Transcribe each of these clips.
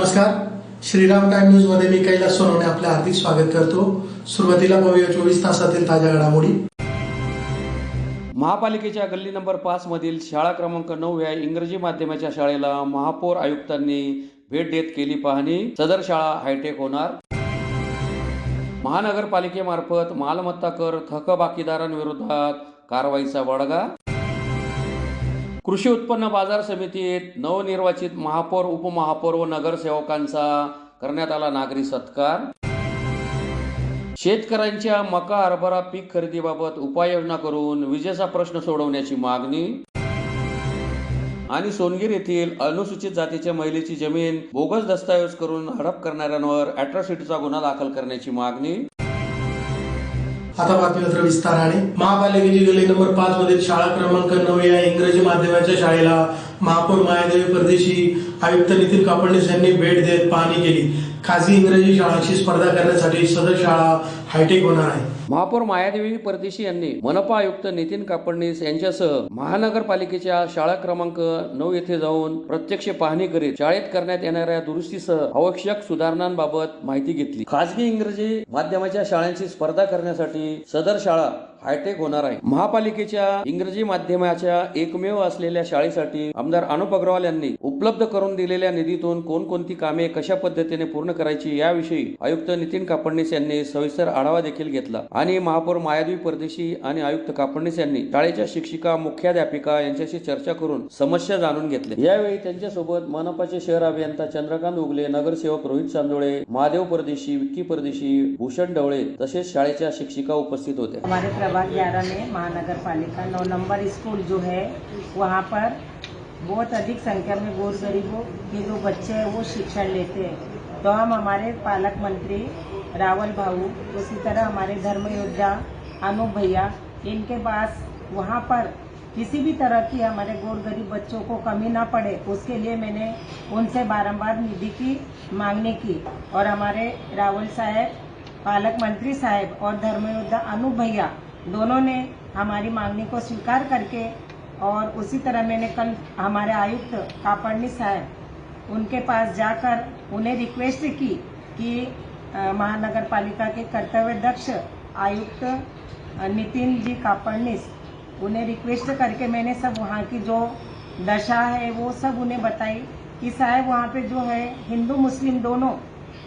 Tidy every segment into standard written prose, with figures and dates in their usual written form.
नमस्कार, Shriram time news मध्ये मी कैलास सोनवणे आपले हार्दिक स्वागत करतो। सुरुवातीला पाहूया 24 तासातील ताज्या घडामोडी। महापालिकेच्या गल्ली नंबर 5 मधील शाळा क्रमांक 9 या इंग्रजी माध्यमाच्या शाळेला महापौर आयुक्तांनी भेट देत केली पाहणी। सदर शाळा हायटेक होणार। महानगरपालिकेमार्फत मालमत्ता कर थकबाकीदारांविरोधात कारवाईचा बडगा। कृषी उत्पन्न बाजार समितीत नवनिर्वाचित महापौर, उपमहापौर व नगरसेवकांचा करण्यात आला नागरी सत्कार। शेतकऱ्यांच्या मका हरभरा पीक खरेदीबाबत उपाययोजना करून विजेचा प्रश्न सोडवण्याची मागणी। आणि सोनगीर येथील अनुसूचित जातीच्या महिलेची जमीन बोगस दस्तऐवज करून हडप करणाऱ्यांवर अॅट्रॉसिटीचा गुन्हा दाखल करण्याची मागणी। आता बातमीपत्र विस्ताराने। महापालिकेची गल्ली नंबर 5 मधील शाळा क्रमांक 9 या इंग्रजी माध्यमाच्या शाळेला महापौर मायादेवी परदेशी, आयुक्त नितीन कापडणीस यांनी भेट देत पाहणी केली। खासगी इंग्रजी शाळांशी स्पर्धा करण्यासाठी सदर शाळा हायटेक होणार आहे। महापौर मायादेवी परदेशी यांनी मनपा आयुक्त नितीन कापडणीस यांच्यासह महानगरपालिकेच्या शाळा क्रमांक 9 येथे जाऊन प्रत्यक्ष पाहणी करीत शाळेत करण्यात येणाऱ्या दुरुस्तीसह आवश्यक सुधारणांबाबत माहिती घेतली। खासगी इंग्रजी माध्यमाच्या शाळांची स्पर्धा करण्यासाठी सदर शाळा हायटेक होणार आहे। महापालिकेच्या इंग्रजी माध्यमाच्या एकमेव असलेल्या शाळेसाठी आमदार अनुप अग्रवाल यांनी उपलब्ध करून दिलेल्या निधीतून कोणकोणती कामे कशा पद्धतीने पूर्ण करायची याविषयी आयुक्त नितीन कापडणीस यांनी सविस्तर आढावा देखील घेतला आणि महापौर मायादेवी परदेशी आणि आयुक्त कापडणीस यांनी शाळेच्या शिक्षिका, मुख्याध्यापिका यांच्याशी चर्चा करून समस्या जाणून घेतल्या। यावेळी त्यांच्यासोबत मनपाचे शहर अभियंता चंद्रकांत उगले, नगरसेवक रोहित चांदोळे, महादेव परदेशी, विक्की परदेशी, भूषण ढवळे तसेच शाळेच्या शिक्षिका उपस्थित होत्या। हमारे प्रभाग 11 में महानगरपालिका 9 नंबर स्कूल जो है वहाँ पर बहुत अधिक संख्या में गौर गरीबों के जो बच्चे हैं वो शिक्षण लेते हैं। तो हम हमारे पालक मंत्री रावल भाऊ, उसी तरह हमारे धर्म योद्धा अनूप भैया, इनके पास वहाँ पर किसी भी तरह की हमारे गौर गरीब बच्चों को कमी ना पड़े, उसके लिए मैंने उनसे बारंबार निधि की मांगनी की और हमारे रावल साहब, पालक मंत्री साहब और धर्म योद्धा अनूप भैया दोनों ने हमारी मांगनी को स्वीकार करके, और उसी तरह मैंने कल हमारे आयुक्त कापड़नी साहब उनके पास जाकर उन्हें रिक्वेस्ट की कि महानगरपालिका के कर्तव्य दक्ष आयुक्त नितिन जी कापड़नीस, उन्हें रिक्वेस्ट करके मैंने सब वहाँ की जो दशा है वो सब उन्हें बताई कि साहब वहाँ पे जो है हिंदू मुस्लिम दोनों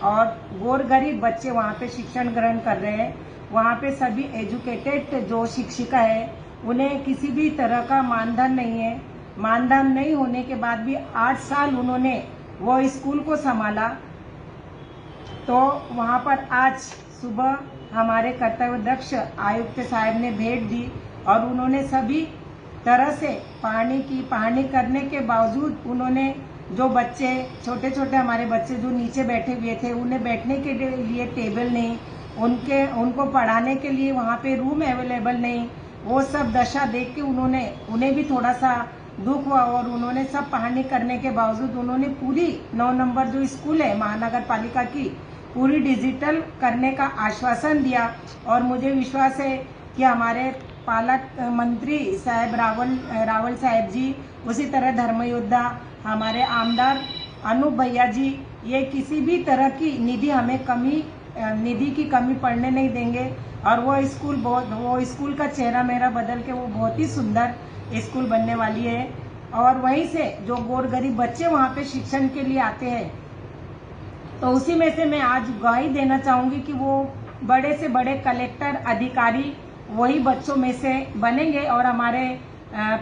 और गौर गरीब बच्चे वहाँ पे शिक्षण ग्रहण कर रहे हैं। वहाँ पे सभी एजुकेटेड जो शिक्षिका है उन्हें किसी भी तरह का मानधन नहीं है। मानधन नहीं होने के बाद भी 8 साल उन्होंने वो स्कूल को संभाला। तो वहाँ पर आज सुबह हमारे कर्तव्य दक्ष आयुक्त साहब ने भेंट दी और उन्होंने सभी तरह से पढ़ाई करने के बावजूद उन्होंने जो बच्चे छोटे छोटे हमारे बच्चे जो नीचे बैठे हुए थे उन्हें बैठने के लिए टेबल नहीं, उनको पढ़ाने के लिए वहाँ पे रूम अवेलेबल नहीं, वो सब दशा देख के उन्हें भी थोड़ा सा दुख हुआ और उन्होंने सब पढ़ाई करने के बावजूद उन्होंने पूरी 9 नंबर जो स्कूल है महानगर पालिका की पूरी डिजिटल करने का आश्वासन दिया। और मुझे विश्वास है कि हमारे पालक मंत्री साहब रावल साहब जी, उसी तरह धर्म योद्धा हमारे आमदार अनूप भैया जी, ये किसी भी तरह की निधि की कमी पड़ने नहीं देंगे। और वो स्कूल का चेहरा मेरा बदल के वो बहुत ही सुंदर स्कूल बनने वाली है। और वहीं से जो गौर गरीब बच्चे वहाँ पे शिक्षण के लिए आते हैं, तो उसी में से मैं आज गवाही देना चाहूँगी कि वो बड़े से बड़े कलेक्टर अधिकारी वही बच्चों में से बनेंगे। और हमारे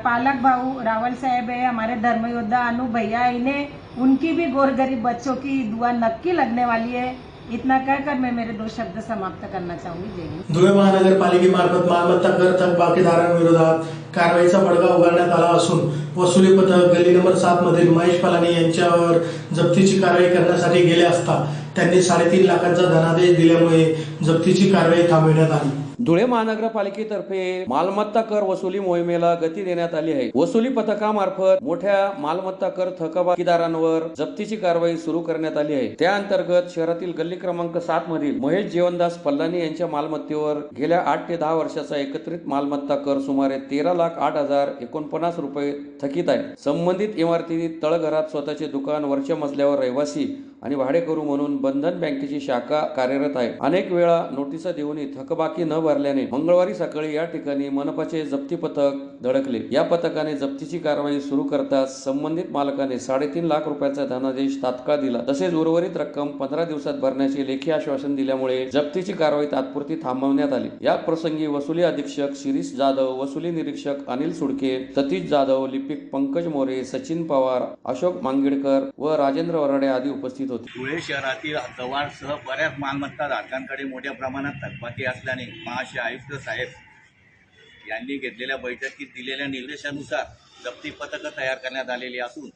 पालक भाऊ रावल साहब है, हमारे धर्म योद्धा अनूप भैया, इन्हें उनकी भी गौर गरीब बच्चों की दुआ नक्की लगने वाली है। इतना कहकर मैं मेरे 2 शब्द समाप्त करना चाहूंगी। जय हिंद। धुळे महानगरपालिकेमार्फत मालमत्ता कर थकबाकीदारांविरोधात कारवाईचा बडगा उगारण्यात आला असून वसुली पथक गल्ली नंबर 7 मधील महेश पलानी यांच्यावर जप्तीची कारवाई करण्यासाठी गेले असता त्यांनी 3.5 लाखांचा धनादेश दिल्यामुळे जप्तीची कारवाई थांबविण्यात आली। धुळे महानगरपालिकेतर्फे मालमत्ता कर वसुली मोहिमेला गती देण्यात आली आहे। वसुली पथकामार्फत मोठ्या मालमत्ता कर थकबाकीदारांवर जप्तीची कारवाई सुरू करण्यात आली आहे। त्या अंतर्गत शहरातील गल्ली क्रमांक 7 मधील महेश जीवनदास पल्लानी यांच्या मालमत्तेवर गेल्या 8 ते 10 वर्षाचा एकत्रित मालमत्ता कर सुमारे 13,08,049 रुपये थकीत आहे। संबंधित इमारतीत तळघरात स्वतःचे दुकान, वरच्या मजल्यावर रहिवासी आणि भाडेकरू म्हणून बंधन बँकेची शाखा कार्यरत आहे. अनेक वेळा नोटिसा देऊनही थकबाकी न भरल्याने मंगळवारी सकाळी या ठिकाणी मनपाचे जप्ती पथक धडकले. या पथकाने जप्तीची कारवाई सुरू करताच संबंधित मालकाने 3.5 लाख रुपयांचा धनादेश तात्काळ दिला. तसेच उर्वरित रक्कम 15 दिवसात भरण्याचे लेखी आश्वासन दिल्यामुळे जप्तीची कारवाई तात्पुरती थांबवण्यात आली. या प्रसंगी वसुली अधीक्षक शिरीष जाधव, वसुली निरीक्षक अनिल सुडके, सतीश जाधव, लिपिक पंकज मोरे, सचिन पवार, अशोक मांगेडकर व राजेंद्र वराडे आदी उपस्थित होते. धुळे शहरातील जवळसह बऱ्याच मालमत्ता धारकांकडे मोठ्या प्रमाणात थकबाकी असल्याने महाशय आयुक्त साहेब यांनी घेतलेल्या बैठकीत दिलेल्या निर्देशानुसार जप्ती पथकं तयार करण्यात आलेली असून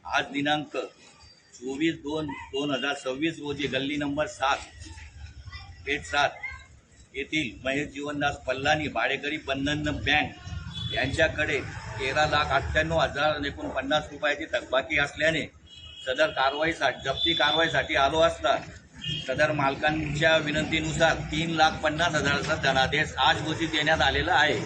आज दिनांक 24/2/2026 रोजी गल्ली नंबर 7 येथील महेश जीवनदास पल्लानी भाडेकरी बंधन बँक यांच्याकडे 13,98,49 रुपयाची थकबाकी असल्याने सदर जप्ती कारवाईसाठी आलो असता सदर मालकांच्या विनंतीनुसार 3,50,000चा धनादेश आज रोजी देण्यात आलेला आहे.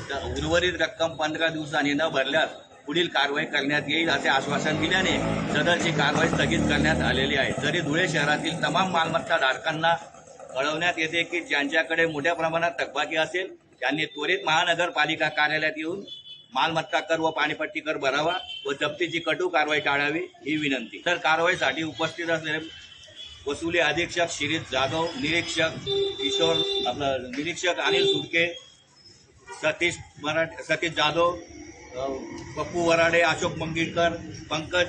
तर उर्वरित रक्कम 15 दिवसांनी न भरल्यास पुढील कारवाई करण्यात येईल असे आश्वासन दिल्याने सदरची कारवाई स्थगित करण्यात आलेली आहे. तरी धुळे शहरातील तमाम मालमत्ता धारकांना कळवण्यात येते की ज्यांच्याकडे मोठ्या प्रमाणात थकबाकी असेल त्यांनी त्वरित महानगरपालिका कार्यालयात येऊन मालमत्ता कर व पाणीपट्टी कर भरावा व जप्तीची कठोर कारवाई टाळावी ही विनंती. तर कारवाईसाठी उपस्थित असलेले वसुली अधीक्षक शिरीष जाधव, निरीक्षक अनिल सुडके, सतीश जाधव, पप्पू वराडे, अशोक मंगेडकर, पंकज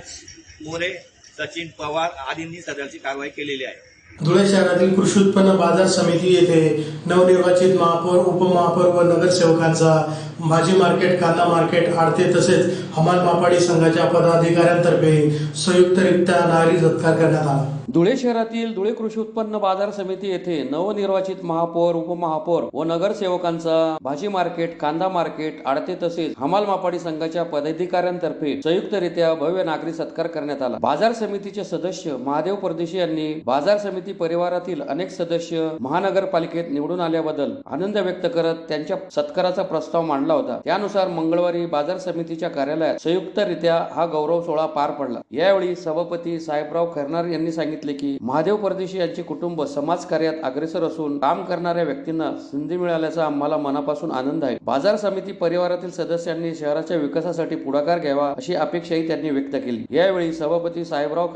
मोरे, सचिन पवार आदींनी सदरची कारवाई केलेली आहे. धुळे शहरातील कृषी उत्पन्न बाजार समिती येथे नवनिर्वाचित महापौर, उपमहापौर व नगरसेवकांचा भाजी मार्केट, कांदा मार्केट, आडते तसेच हमाल मापाडी संघाच्या पदाधिकाऱ्यांतर्फे संयुक्तरित्या नागरिक सत्कार करण्यात आला. धुळे शहरातील धुळे कृषी उत्पन्न बाजार समिती येथे नवनिर्वाचित महापौर, उपमहापौर व नगरसेवकांचा भाजी मार्केट, कांदा मार्केट, आडते तसेच हमाल मापाडी संघाच्या पदाधिकाऱ्यांतर्फे संयुक्तरित्या भव्य नागरिक सत्कार करण्यात आला. बाजार समितीचे सदस्य महादेव परदेशी यांनी बाजार समिती परिवारातील अनेक सदस्य महानगरपालिकेत निवडून आल्याबद्दल आनंद व्यक्त करत त्यांच्या सत्काराचा प्रस्ताव मांडला होता. त्यानुसार मंगळवारी बाजार समितीच्या कार्यालयात संयुक्तरित्या हा गौरव सोहळा पार पडला. यावेळी सभापती साहेबराव खैरनार यांनी सांगितले की महादेव परदेशी यांचे कुटुंब समाजकार्यात अग्रेसर असून काम करणाऱ्या व्यक्तींना संधी मिळाल्याचा आम्हाला मनापासून आनंद आहे. बाजार समिती परिवारातील सदस्यांनी शहराच्या विकासासाठी पुढाकार घ्यावा अशी अपेक्षाही त्यांनी व्यक्त केली. यावेळी सभापती साहेबराव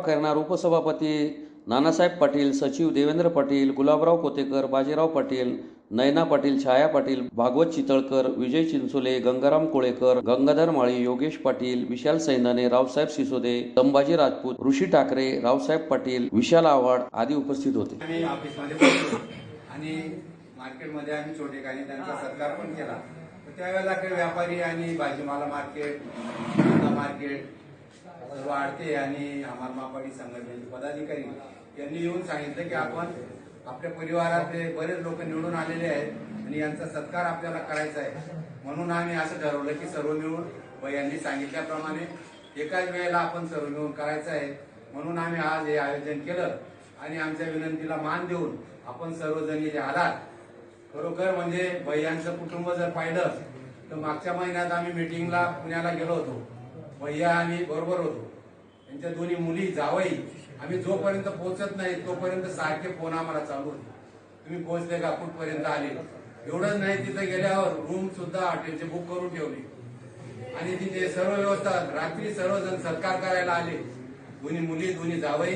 खैरनार, उपसभापती नानासाहेब पाटील, सचिव देवेंद्र पाटील, गुलाबराव कोतेकर, बाजीराव पाटील, नयना पाटील, छाया पाटील, भागवत चितळकर, विजय चिंचोले, गंगाराम कोळेकर, गंगाधर माळी, योगेश पाटील, विशाल सैंदाने, रावसाहेब सिसोदे, संभाजी राजपूत, ऋषी ठाकरे, रावसाहेब पाटील, विशाल आव्हाड आदी उपस्थित होते. आम्ही ऑफिसमध्ये बसलो आणि मार्केटमध्ये आम्ही छोटेखानी त्यांचा सत्कार पण केला. तर त्यावेळेला काही व्यापारी आणि भाजीमाला मार्केट, कांदा मार्केट, सर्व आडते आणि हमाल मापाडी संघटनेचे पदाधिकारी यांनी येऊन सांगितलं की आपण आपल्या परिवारातले बरेच लोक निवडून आलेले आहेत आणि यांचा सत्कार आपल्याला करायचा आहे. म्हणून आम्ही असं ठरवलं की सर्व मिळून व यांनी सांगितल्याप्रमाणे एकाच वेळेला आपण सर्व मिळून करायचं आहे. म्हणून आम्ही आज हे आयोजन केलं आणि आमच्या विनंतीला मान देऊन आपण सर्वजण जे आलात. खरोखर म्हणजे भैयांचं कुटुंब जर पाहिलं तर मागच्या महिन्यात आम्ही मीटिंगला पुण्याला गेलो होतो. भैया आम्ही बरोबर होतो. त्यांच्या दोन्ही मुली, जावई, आम्ही जोपर्यंत पोहोचत नाही तोपर्यंत सारखे फोन आम्हाला चालू होते. तुम्ही पोहोचले का, कुठपर्यंत आले. एवढंच नाही, तिथे गेल्यावर रूम सुद्धा हॉटेलचे बुक करून ठेवले आणि तिथे सर्व व्यवस्था. रात्री सर्वजण सत्कार करायला आले. दोन्ही मुली, दोन्ही जावई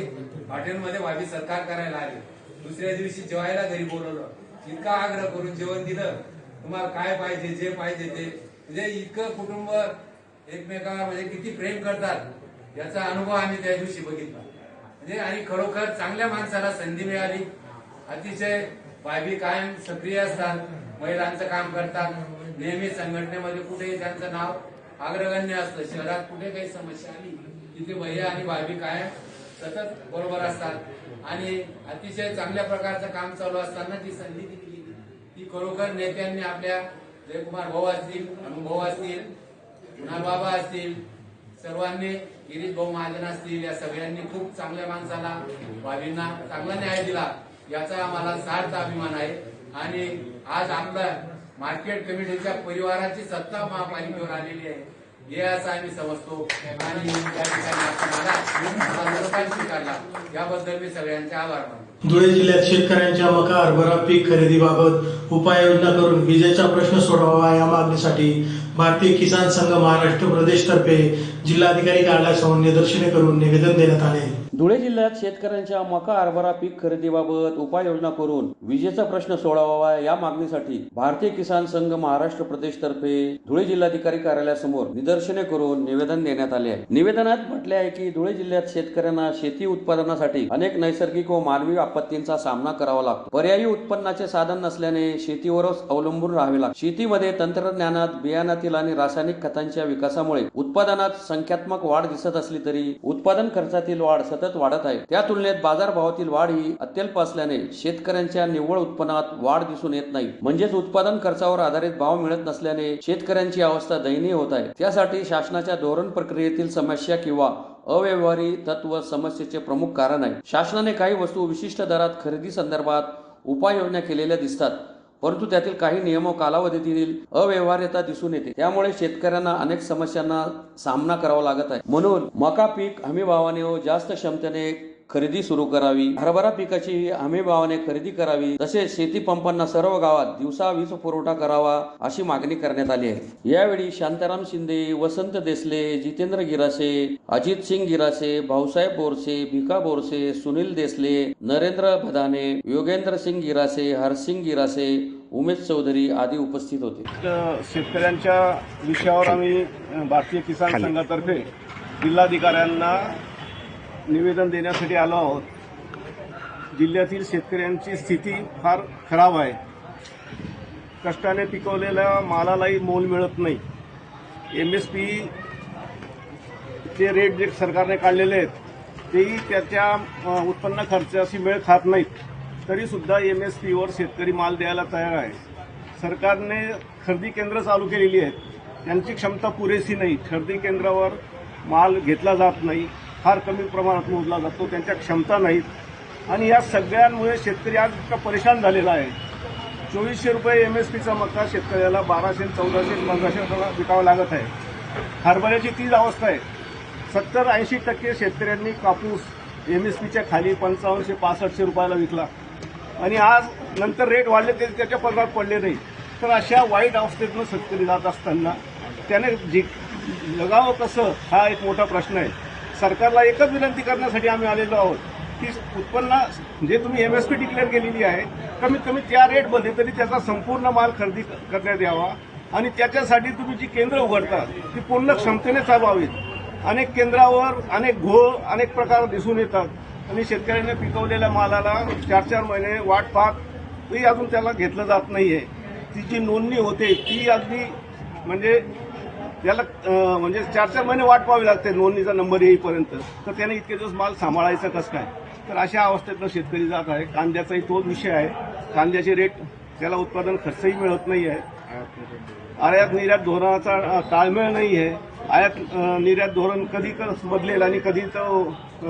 हॉटेलमध्ये भाभी सत्कार करायला आले. दुसऱ्या दिवशी जेवायला घरी बोलवलं. इतका आग्रह करून जेवण दिलं. तुम्हाला काय पाहिजे, जे पाहिजे ते. म्हणजे इतकं कुटुंब एकमेकांवर म्हणजे किती प्रेम करतात याचा अनुभव आम्ही त्या दिवशी बघितला. म्हणजे आणि खरोखर चांगल्या माणसाला संधी मिळाली. अतिशय भाभी कायम सक्रिय असतात, महिलांचं काम करतात, नेहमी संघटनेमध्ये कुठेही त्यांचं नाव अग्रगण्य असतं. शहरात कुठे काही समस्या आली तिथे भैया आणि भाभी कायम सतत बरोबर असतात आणि अतिशय चांगल्या प्रकारचं काम चालू असताना ती संधी दिली गेली. ती खरोखर नेत्यांनी आपल्या जयकुमार भाऊ असतील, अनुभव असतील, कुणाल बाबा असतील, सर्वांनी, गिरीश भाऊ महाजन असतील, या सगळ्यांनी खूप चांगल्या माणसाला, भावींना चांगला न्याय दिला याचा आम्हाला सार्थ अभिमान आहे. आणि आज आपल्या मार्केट कमिटीच्या परिवाराची सत्ता महापालिकेवर आलेली आहे. हे असं आम्ही समजतो आणि त्या ठिकाणी आपण मला निरोपान स्वीकारला याबद्दल मी सगळ्यांचे आभार मानतो. धुळे जिल्ह्यात शेतकऱ्यांच्या मका हरभरा पीक खरेदीबाबत उपाययोजना करून विजेचा प्रश्न सोडवावा या मागणीसाठी भारतीय किसान संघ महाराष्ट्र प्रदेश तर्फे जिल्हाधिकारी कार्यालयासमोर निदर्शने करून निवेदन देण्यात आले. धुळे जिल्ह्यात शेतकऱ्यांच्या मका हरभरा पीक खरेदीबाबत उपाययोजना करून विजेचा प्रश्न सोडवावा या मागणीसाठी भारतीय किसान संघ महाराष्ट्र प्रदेश तर्फे धुळे जिल्हाधिकारी कार्यालयासमोर निदर्शने करून निवेदन देण्यात आले आहे. निवेदनात म्हटले आहे की धुळे जिल्ह्यात शेतकऱ्यांना शेती उत्पादनासाठी अनेक नैसर्गिक व मानवी आपत्तींचा सामना करावा लागतो. पर्यायी उत्पन्नाचे साधन नसल्याने शेतीवरच अवलंबून राहावे लागते. शेतीमध्ये तंत्रज्ञानात, बियाणातील आणि रासायनिक खतांच्या विकासामुळे उत्पादनात संख्यात्मक वाढ दिसत असली तरी उत्पादन खर्चातील वाढ सतत वाढत आहे. त्या तुलनेत बाजारभावातील वाढ ही अत्यल्प असल्याने शेतकऱ्यांच्या निव्वळ उत्पन्नात वाढ दिसून येत नाही. म्हणजेच उत्पादन खर्चावर आधारित भाव मिळत नसल्याने शेतकऱ्यांची अवस्था दयनीय होत आहे. त्यासाठी शासनाच्या धोरण प्रक्रियेतील समस्या किंवा अव्यवहारी तत्व समस्येचे प्रमुख कारण आहे. शासनाने काही वस्तू विशिष्ट दरात खरेदी संदर्भात उपाययोजना केलेल्या दिसतात, परंतु त्यातील काही नियम व कालावधीतील अव्यवहार्यता दिसून येते. त्यामुळे शेतकऱ्यांना अनेक समस्यांना सामना करावा लागत आहे. म्हणून मका पीक हमी भावाने व जास्त क्षमतेने खरेदी सुरू करावी. हरभरा पिकाची हमी भावाने खरेदी करावी. तसेच शेती पंपांना सर्व गावात दिवसा वीज पुरवठा करावा अशी मागणी करण्यात आली आहे. यावेळी शांताराम शिंदे, वसंत देसले, जितेंद्र गिरासे, अजित सिंग गिरासे, भाऊसाहेब बोरसे, भिका बोरसे, सुनील देसले, नरेंद्र भदाने, योगेंद्र सिंग गिरासे, हरसिंग गिरासे, उमेश चौधरी आदी उपस्थित होते. शेतकऱ्यांच्या विषयावर आम्ही भारतीय किसान संघातर्फे जिल्हाधिकाऱ्यांना निवेदन देण्यासाठी आलो आहोत. जिल्ह्यातील शेतकऱ्यांची स्थिती फार खराब आहे. कष्टाने पिकवलेल्या मालालाही मोल मिळत नाही. MSP चे रेट जे सरकारने काढलेले आहेत तेही त्याच्या उत्पन्न खर्चाशी मेळ खात नाहीत. तरीसुद्धा MSP वर शेतकरी माल द्यायला तयार आहे. सरकारने खरेदी केंद्र चालू केलेली आहेत. त्यांची क्षमता पुरेशी नाही. खरेदी केंद्रावर माल घेतला जात नाही. फार कमी प्रमाणात मोजला जातो. त्यांच्या क्षमता नाहीत आणि या सगळ्यांमुळे शेतकरी आज इतका परेशान झालेला आहे. 2400 रुपये MSPचा मका शेतकऱ्याला 1200, 1400, 1500 विकावा लागत आहे. हरभऱ्याची तीच अवस्था आहे. 70-80% शेतकऱ्यांनी कापूस MSPच्या खाली 5500, 6500 रुपयाला विकला आणि आज नंतर रेट वाढले ते त्याच्या पदरात पडले नाही. तर अशा वाईट अवस्थेतून शेतकरी जात असताना त्याने जगावं कसं हा एक मोठा प्रश्न आहे. सरकारला एकच विनंती करण्यासाठी आम्ही आलेलो आहोत की उत्पन्न जे तुम्ही MSP डिक्लेअर केलेली आहे कमीत कमी त्या रेटमध्ये तरी त्याचा संपूर्ण माल खरेदी करण्यात यावा आणि त्याच्यासाठी तुम्ही जी केंद्र उघडता ती पूर्ण क्षमतेने चालवावीत. अनेक केंद्रावर अनेक घोळ, अनेक प्रकार दिसून येतात आणि शेतकऱ्यांनी पिकवलेल्या मालाला 4-4 महिने वाट पाहत तरी अजून त्याला घेतलं जात नाहीये. ती जी नोंदणी होते ती अगदी म्हणजे त्याला 4-4 महिने वाट पाहावी लागते नोंदणीचा नंबर येईपर्यंत. तर त्याने इतके दिवस माल सांभाळायचा कसं काय. तर अशा अवस्थेतनं शेतकरी जात आहे. कांद्याचाही तोच विषय आहे. कांद्याचे रेट त्याला उत्पादन खर्चही मिळत नाही आहे. आयात निर्यात धोरणाचा ताळमेळ नाही आहे. आयात निर्यात धोरण कधी बदलेल आणि कधी तो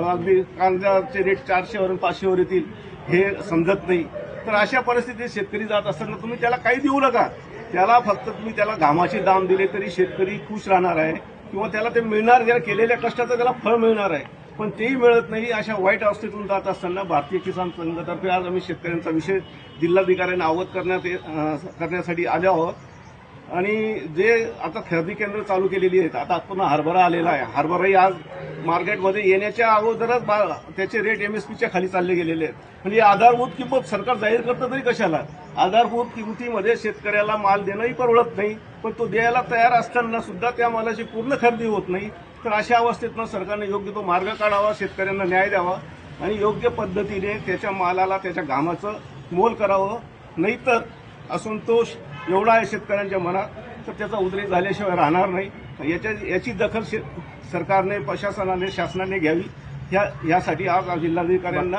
अगदी कांद्याचे रेट 400वरून 500वर येतील हे समजत नाही. तर अशा परिस्थितीत शेतकरी जात असताना तुम्ही त्याला काही देऊ नका. त्याला फक्त तुम्ही त्याला घामाचे दाम दिले तरी शेतकरी खुश राहणार आहे किंवा त्याला ते मिळणार, ज्याला केलेल्या कष्टाचं त्याला फळ मिळणार आहे. पण तेही मिळत नाही. अशा वाईट अवस्थेतून जात असताना भारतीय किसान संघातर्फे आज आम्ही शेतकऱ्यांचा विषय जिल्हाधिकाऱ्यांना अवगत करण्यासाठी आले आहोत. आणि जे आता खरेदी केंद्र चालू केलेली आहेत, आता पुन्हा हरभरा आलेला आहे. हरभराही आज मार्केटमध्ये येण्याच्या अगोदरच त्याचे रेट MSPच्या खाली चालले गेलेले आहेत. म्हणजे आधारभूत किंमत सरकार जाहीर करतं तरी कशाला. आधारभूत किमतीमध्ये शेतकऱ्याला माल देणंही परवडत नाही, पण तो द्यायला तयार असताना सुद्धा त्या मालाची पूर्ण खरेदी होत नाही. तर अशा अवस्थेतनं सरकारने योग्य तो मार्ग काढावा, शेतकऱ्यांना न्याय द्यावा आणि योग्य पद्धतीने त्याच्या मालाला त्याच्या घामाचं मोल करावं. नाहीतर असंतोष एवढा आहे शेतकऱ्यांच्या मनात तर त्याचा उद्रेक झाल्याशिवाय राहणार नाही. याची दखल सरकारने, प्रशासनाने, शासनाने घ्यावी. यासाठी आज जिल्हाधिकाऱ्यांना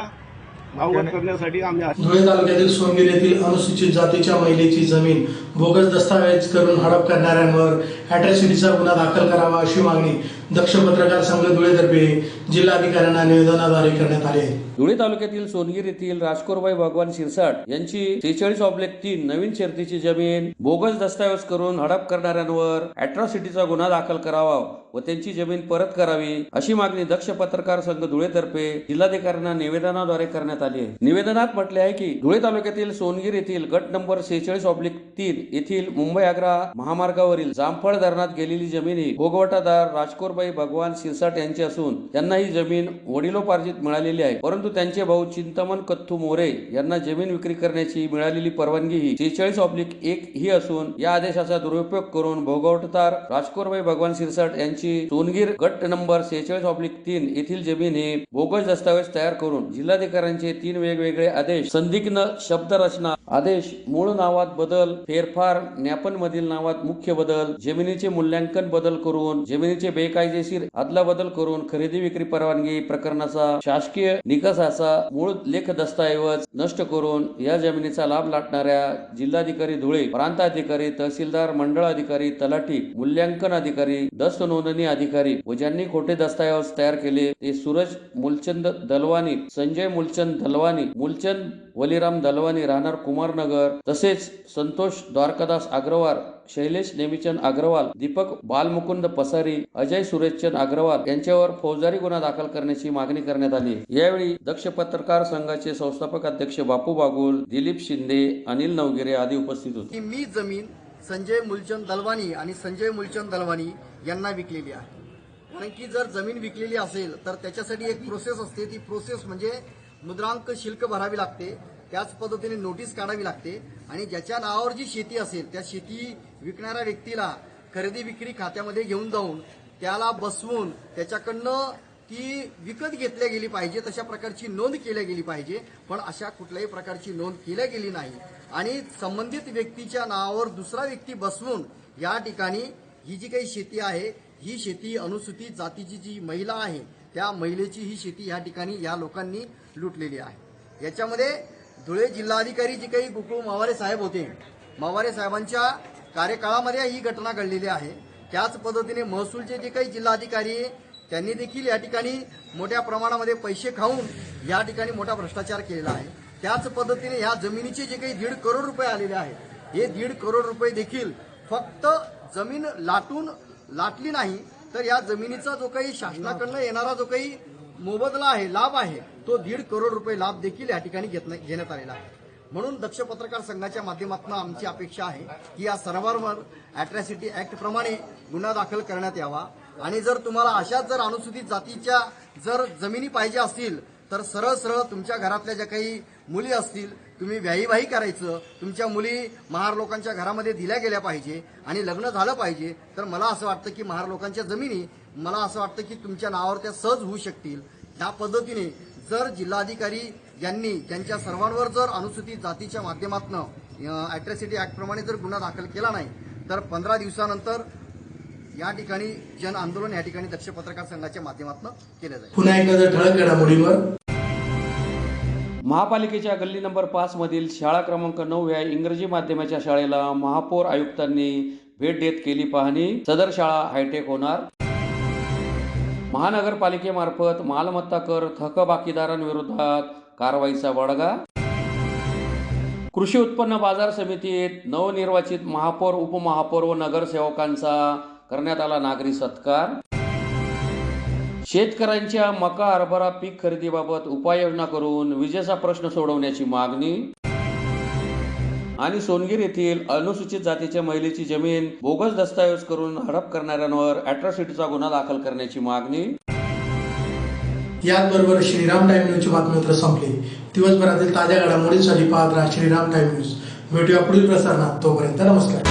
अवगत करण्यासाठी आम्ही धुळे तालुक्यातील सोनगीर येथील अनुसूचित जातीच्या महिलेची जमीन बोगस दस्तावेज करून हडप करणाऱ्यांवर अॅट्रॉसिटीचा गुन्हा दाखल करावा अशी मागणी दक्ष पत्रकार संघ धुळेतर्फे जिल्हाधिकाऱ्यांना निवेदनाद्वारे करण्यात आले आहे. धुळे तालुक्यातील सोनगीर येथील राजकोरबाई भगवान शिरसाट यांची 46/3 नवीन शेतीची जमीन बोगस दस्तावेज करून हडप करणाऱ्यांवर अॅट्रॉसिटीचा गुन्हा दाखल करावा व त्यांची जमीन परत करावी अशी मागणी दक्ष पत्रकार संघ धुळेतर्फे जिल्हाधिकाऱ्यांना निवेदनाद्वारे करण्यात आली आहे. निवेदनात म्हटले आहे की धुळे तालुक्यातील सोनगीर येथील गट नंबर 46/3 येथील मुंबई आग्रा महामार्गावरील जामफळ धरणात गेलेली जमीन ही भोगवटादार राजकोरबाई भगवान शिरसाट यांची असून त्यांना ही जमीन वडिलोपार्जित मिळालेली आहे. परंतु त्यांचे भाऊ चिंतामण कत्थू मोरे यांना जमीन विक्री करण्याची मिळालेली परवानगी ही 46/1 ही असून या आदेशाचा दुरुपयोग करून भोगवटदार राजकोरबाई भगवान शिरसाट यांची सोनगीर गट नंबर 46/3 येथील जमीन ही बोगस दस्तावेज तयार करून जिल्हाधिकाऱ्यांचे 3 वेगवेगळे आदेश, संदिग्ध शब्दरचना आदेश, मूळ नावात बदल, फेरफार, ज्ञापन मधील नावात मुख्य बदल, जमिनीचे मूल्यांकन बदल करून जमिनीचे बेकायदेशीर अदला बदल करून खरेदी विक्री परवानगी प्रकरणाचा शासकीय निकषाचा मूळ लेख दस्तावेज नष्ट करून या जमिनीचा लाभ लाटणाऱ्या जिल्हाधिकारी धुळे, प्रांत अधिकारी, तहसीलदार, मंडळ अधिकारी, तलाठी, मूल्यांकन अधिकारी, दस्त नोंदणी अधिकारी व ज्यांनी खोटे दस्तावेज तयार केले ते सूरज मूलचंद दलवानी, संजय मूलचंद दलवानी, मूलचंद वलीराम दलवानी, राहणार कुमारनगर, तसेच संतोष द्वारकादास अग्रवाल, शैलेश नेमीचंद अग्रवाल, दीपक बालमुकुंद पसारी, अजय सुरेशचंद अग्रवाल यांच्यावर फौजदारी गुन्हा दाखल करण्याची मागणी करण्यात आली. यावेळी दक्ष पत्रकार संघाचे संस्थापक अध्यक्ष बापू बागुल, दिलीप शिंदे, अनिल नवगिरे आदी उपस्थित होते. मी जमीन संजय मूलचंद दलवानी आणि संजय मूलचंद दलवानी यांना विकलेली आहे. कारण की जर जमीन विकलेली असेल तर त्याच्यासाठी एक प्रोसेस असते. ती प्रोसेस म्हणजे मुद्रांक शुल्क भरावी लागते, त्याच पद्धतीने नोटीस काढावी लागते आणि ज्याच्या नावावर जी शेती असेल त्या शेती विकणाऱ्या व्यक्तीला खरेदी विक्री खात्यामध्ये घेऊन जाऊन त्याला बसवून त्याच्याकडनं ती विकत घेतल्या गेली पाहिजे, तशा प्रकारची नोंद केल्या गेली पाहिजे. पण अशा कुठल्याही प्रकारची नोंद केल्या गेली नाही आणि संबंधित व्यक्तीच्या नावावर दुसरा व्यक्ती बसवून या ठिकाणी ही जी काही शेती आहे ही शेती अनुसूचित जातीची जी महिला आहे त्या महिलेची ही शेती या ठिकाणी या लोकांनी लुटलेली आहे. याच्यामध्ये धुळे जिल्हाधिकारी जे काही गोकुळ मावारे साहेब होते, मावारे साहेबांच्या कार्यकाळामध्ये ही घटना घडलेली आहे. त्याच पद्धतीने महसूलचे जे काही जिल्हाधिकारी त्यांनी देखील या ठिकाणी मोठ्या प्रमाणामध्ये पैसे खाऊन या ठिकाणी मोठा भ्रष्टाचार केलेला आहे. त्याच पद्धतीने ह्या जमिनीचे जे काही 1.5 करोड रुपये आलेले आहेत हे 1.5 करोड रुपये देखील फक्त जमीन लाटली नाही तर या जमिनीचा जो काही शासनाकडनं येणारा जो काही मोबदला आहे, लाभ आहे, तो 1.5 करोड रुपये लाभ देखील या ठिकाणी घेण्यात आलेला आहे. म्हणून दक्ष पत्रकार संघाच्या माध्यमातून आमची अपेक्षा आहे की या सर्वांवर अॅट्रॉसिटी ऍक्ट प्रमाणे गुन्हा दाखल करण्यात यावा आणि जर तुम्हाला अशाच जर अनुसूचित जातीच्या जर जमिनी पाहिजे असतील तर सरळ सरळ तुमच्या घरातल्या ज्या काही मुली असतील तुम्ही व्याहीवाही करायचं, तुमच्या मुली महार लोकांच्या घरामध्ये दिल्या गेल्या पाहिजे आणि लग्न झालं पाहिजे. तर मला असं वाटतं की महार लोकांच्या जमिनी मला असं वाटतं की तुमच्या नावावर त्या सहज होऊ शकतील. त्या पद्धतीने जर जिल्हाधिकारी यांनी त्यांच्या सर्वांवर जर अनुसूचित जातीच्या माध्यमातून अॅट्रॉसिटी ऍक्ट प्रमाणे जर गुन्हा दाखल केला नाही तर 15 दिवसानंतर या ठिकाणी जन आंदोलन या ठिकाणी दक्ष पत्रकार संघाच्या माध्यमातून केलं जाईल. पुन्हा एक नजर ठळक घडामोडींवर. महापालिकेच्या गल्ली नंबर 5 मधील शाळा क्रमांक 9 या इंग्रजी माध्यमाच्या शाळेला महापौर आयुक्तांनी भेट देत केली पाहणी. सदर शाळा हायटेक होणार. महानगरपालिकेमार्फत मालमत्ता कर थकबाकीदारांविरोधात कारवाईचा बडगा. कृषी उत्पन्न बाजार समितीत नवनिर्वाचित महापौर, उपमहापौर व नगरसेवकांचा करण्यात आला नागरी सत्कार. शेतकऱ्यांच्या मका हरभरा पीक खरेदीबाबत उपाययोजना करून विजेचा प्रश्न सोडवण्याची मागणी. आणि सोनगीर येथील अनुसूचित जातीच्या महिलेची जमीन बोगस दस्तावेज करून हडप करणाऱ्यांवर अॅट्रॉसिटीचा गुन्हा दाखल करण्याची मागणी. याचबरोबर श्रीराम टाइम न्यूजची बातमीपत्र संपली. दिवसभरातील ताज्या घडामोडींसाठी पाहत राहा श्रीराम टाइम न्यूज. भेटूया पुढील प्रसारणात. तोपर्यंत नमस्कार.